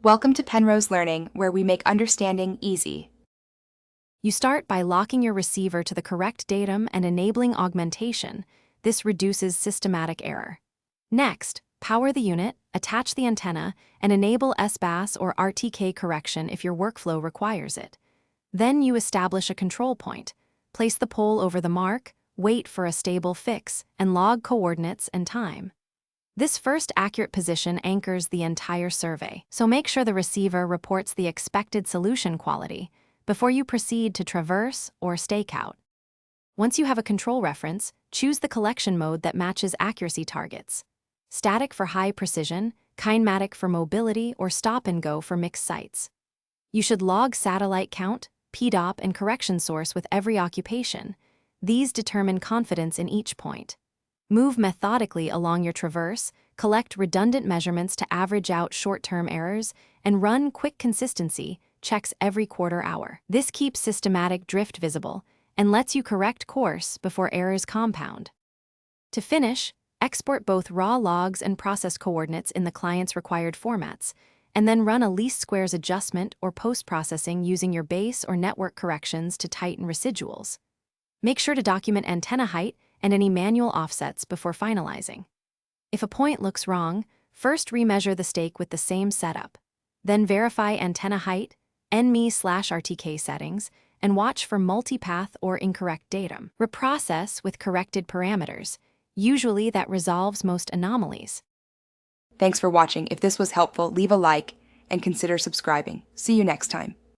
Welcome to Penrose Learning, where we make understanding easy. You start by locking your receiver to the correct datum and enabling augmentation. This reduces systematic error. Next, power the unit, attach the antenna, and enable SBAS or RTK correction if your workflow requires it. Then you establish a control point. Place the pole over the mark, wait for a stable fix, and log coordinates and time. This first accurate position anchors the entire survey, so make sure the receiver reports the expected solution quality before you proceed to traverse or stakeout. Once you have a control reference, choose the collection mode that matches accuracy targets: static for high precision, kinematic for mobility, or stop and go for mixed sites. You should log satellite count, PDOP, and correction source with every occupation. These determine confidence in each point. Move methodically along your traverse, collect redundant measurements to average out short-term errors, and run quick consistency checks every quarter hour. This keeps systematic drift visible and lets you correct course before errors compound. To finish, export both raw logs and process coordinates in the client's required formats, and then run a least squares adjustment or post-processing using your base or network corrections to tighten residuals. Make sure to document antenna height and any manual offsets before finalizing. If a point looks wrong, first remeasure the stake with the same setup. Then verify antenna height, NME/RTK settings, and watch for multipath or incorrect datum. Reprocess with corrected parameters. Usually that resolves most anomalies. Thanks for watching. If this was helpful, leave a like and consider subscribing. See you next time.